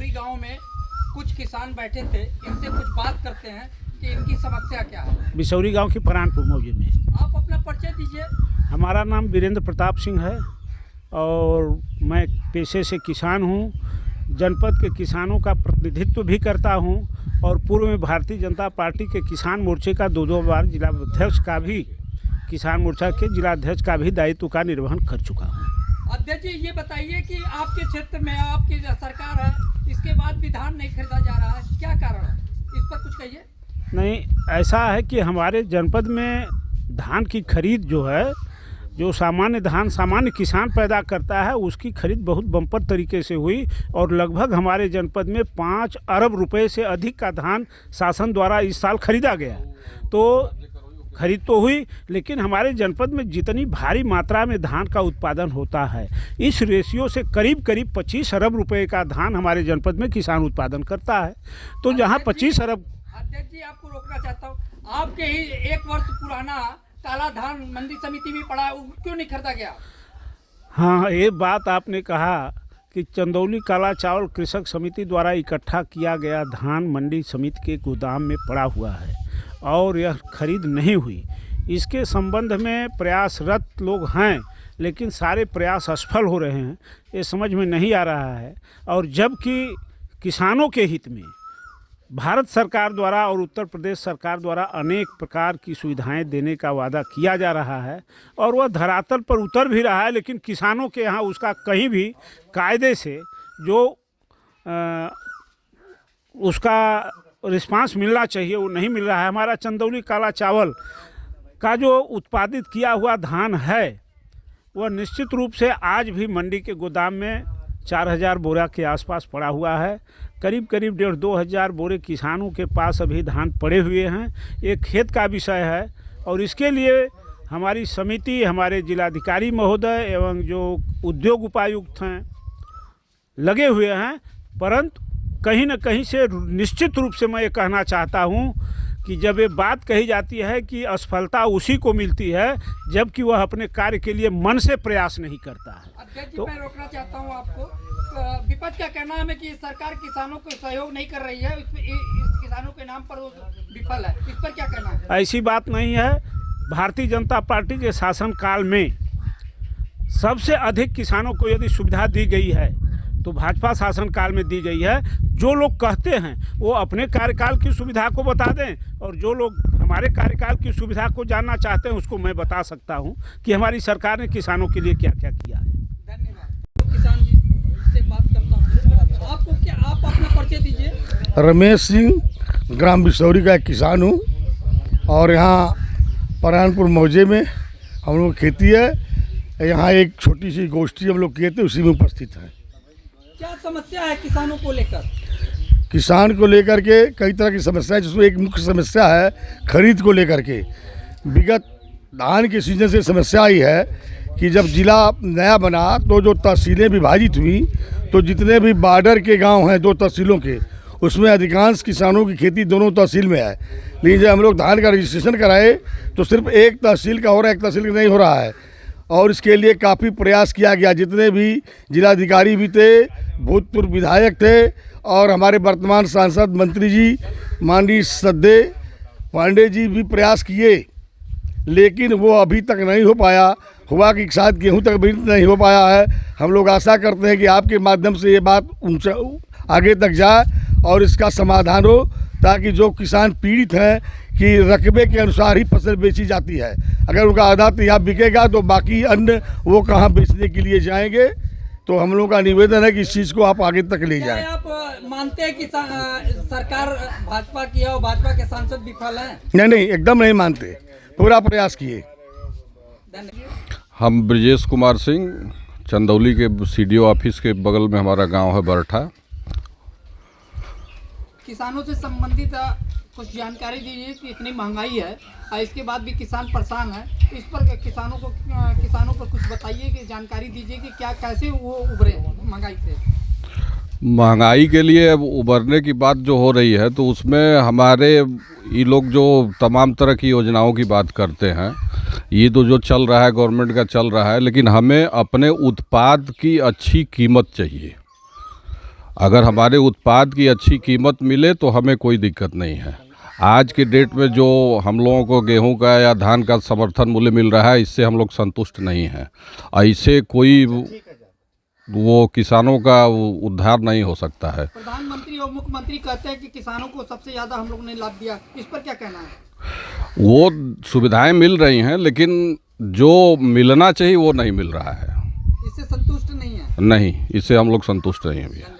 बिशौरी गांव में कुछ किसान बैठे थे, इनसे कुछ बात करते हैं कि इनकी समस्या क्या है। बिशौरी गांव की परानपुर मौजे में। आप अपना परिचय दीजिए। हमारा नाम वीरेंद्र प्रताप सिंह है और मैं पेशे से किसान हूं। जनपद के किसानों का प्रतिनिधित्व भी करता हूं और पूर्व में भारतीय जनता पार्टी के किसान मोर्चे का दो बार जिला अध्यक्ष का भी, किसान मोर्चा के जिला अध्यक्ष का भी दायित्व का निर्वहन कर चुका हूं। अध्यक्ष जी, ये बताइए कि आपके क्षेत्र में आपकी सरकार है, इसके बाद भी धान नहीं खरीदा जा रहा है, क्या कारण है? इस पर कुछ कहिए। नहीं, ऐसा है कि हमारे जनपद में धान की खरीद जो है, जो सामान्य धान सामान्य किसान पैदा करता है, उसकी खरीद बहुत बम्पर तरीके से हुई और लगभग हमारे जनपद में 5 अरब रुपए से अधिक का धान शासन द्वारा इस साल खरीदा गया। तो खरीद तो हुई, लेकिन हमारे जनपद में जितनी भारी मात्रा में धान का उत्पादन होता है, इस रेशियो से करीब 25 अरब रुपए का धान हमारे जनपद में किसान उत्पादन करता है। तो जहां 25 अरब। अध्यक्ष जी, आपको रोकना चाहता हूँ, आपके ही 1 वर्ष पुराना काला धान मंडी समिति में पड़ा है, वो क्यों नहीं खरीदा गया? हाँ, ये बात आपने कहा कि चंदौली काला चावल कृषक समिति द्वारा इकट्ठा किया गया धान मंडी समिति के गोदाम में पड़ा हुआ है और यह खरीद नहीं हुई। इसके संबंध में प्रयासरत लोग हैं, लेकिन सारे प्रयास असफल हो रहे हैं, ये समझ में नहीं आ रहा है। और जबकि किसानों के हित में भारत सरकार द्वारा और उत्तर प्रदेश सरकार द्वारा अनेक प्रकार की सुविधाएं देने का वादा किया जा रहा है और वह धरातल पर उतर भी रहा है, लेकिन किसानों के यहाँ उसका कहीं भी कायदे से जो उसका रिस्पांस मिलना चाहिए वो नहीं मिल रहा है। हमारा चंदौली काला चावल का जो उत्पादित किया हुआ धान है, वह निश्चित रूप से आज भी मंडी के गोदाम में 4000 बोरा के आसपास पड़ा हुआ है। करीब 1.5-2 हज़ार बोरे किसानों के पास अभी धान पड़े हुए हैं। एक खेत का विषय है और इसके लिए हमारी समिति, हमारे जिलाधिकारी महोदय एवं जो उद्योग उपायुक्त हैं लगे हुए हैं, परंतु कहीं न कहीं से निश्चित रूप से मैं ये कहना चाहता हूँ कि जब ये बात कही जाती है कि असफलता उसी को मिलती है जबकि वह अपने कार्य के लिए मन से प्रयास नहीं करता है। अध्यक्ष जी, मैं रोकना चाहता हूँ आपको। विपक्ष का कहना है कि सरकार किसानों को सहयोग नहीं कर रही है, इस किसानों के नाम पर वो विफल है, इस पर क्या कहना है? ऐसी बात नहीं है। भारतीय जनता पार्टी के शासनकाल में सबसे अधिक किसानों को यदि सुविधा दी गई है तो भाजपा शासनकाल में दी गई है। जो लोग कहते हैं वो अपने कार्यकाल की सुविधा को बता दें और जो लोग हमारे कार्यकाल की सुविधा को जानना चाहते हैं उसको मैं बता सकता हूं कि हमारी सरकार ने किसानों के लिए क्या क्या किया है। धन्यवाद। किसान जी से बात करता हूँ, आपको क्या, आप अपना परिचय दीजिए। रमेश सिंह, ग्राम बिशौरी का एक किसान हूँ और यहाँ परानपुर मौजे में हम लोग खेती है। यहाँ एक छोटी सी गोष्ठी हम लोग किए थे, उसी में उपस्थित हैं। क्या समस्या है किसानों को लेकर? किसान को लेकर के कई तरह की समस्या है, जिसमें एक मुख्य समस्या है खरीद को लेकर के। विगत धान के सीजन से समस्या आई है कि जब जिला नया बना तो जो तहसीलें विभाजित हुई तो जितने भी बॉर्डर के गांव हैं 2 तहसीलों के, उसमें अधिकांश किसानों की खेती दोनों तहसील में है। लेकिन जब हम लोग धान का रजिस्ट्रेशन कराए तो सिर्फ एक तहसील का हो रहा है, एक तहसील का नहीं हो रहा है और इसके लिए काफ़ी प्रयास किया गया। जितने भी जिलाधिकारी भी थे, भूतपूर्व विधायक थे और हमारे वर्तमान सांसद मंत्री जी माननीय श्रद्धेय पांडे जी भी प्रयास किए, लेकिन वो अभी तक नहीं हो पाया। हुआ कि शायद गेहूं तक भी नहीं हो पाया है। हम लोग आशा करते हैं कि आपके माध्यम से ये बात आगे तक जाए और इसका समाधान हो, ताकि जो किसान पीड़ित हैं कि रकबे के अनुसार ही फसल बेची जाती है। अगर उनका आधा यहाँ बिकेगा तो बाकी अन्य वो कहाँ बेचने के लिए जाएंगे। तो हम लोगों का निवेदन है कि इस चीज़ को आप आगे तक ले जाएं। क्या आप मानते हैं कि सरकार भाजपा की है और भाजपा के सांसद विफल हैं? नहीं, एकदम नहीं मानते, पूरा प्रयास किए। हम ब्रजेश कुमार सिंह, चंदौली के सीडीओ ऑफिस के बगल में हमारा गांव है बरठा। किसानों से संबंधित कुछ जानकारी दीजिए कि इतनी महंगाई है और इसके बाद भी किसान परेशान है, इस पर किसानों को कुछ बताइए कि जानकारी दीजिए कि क्या कैसे वो उभरे महंगाई से। महंगाई के लिए अब उभरने की बात जो हो रही है तो उसमें हमारे ये लोग जो तमाम तरह की योजनाओं की बात करते हैं, ये तो जो चल रहा है गवर्नमेंट का चल रहा है, लेकिन हमें अपने उत्पाद की अच्छी कीमत चाहिए। अगर हमारे उत्पाद की अच्छी कीमत मिले तो हमें कोई दिक्कत नहीं है। आज के डेट में जो हम लोगों को गेहूं का या धान का समर्थन मूल्य मिल रहा है, इससे हम लोग संतुष्ट नहीं हैं। ऐसे कोई वो किसानों का उद्धार नहीं हो सकता है। प्रधानमंत्री और मुख्यमंत्री कहते हैं कि किसानों को सबसे ज़्यादा हम लोग ने लाभ दिया, इस पर क्या कहना है? वो सुविधाएं मिल रही हैं, लेकिन जो मिलना चाहिए वो नहीं मिल रहा है। इससे संतुष्ट नहीं है? नहीं, इससे हम लोग संतुष्ट नहीं हैं भैया।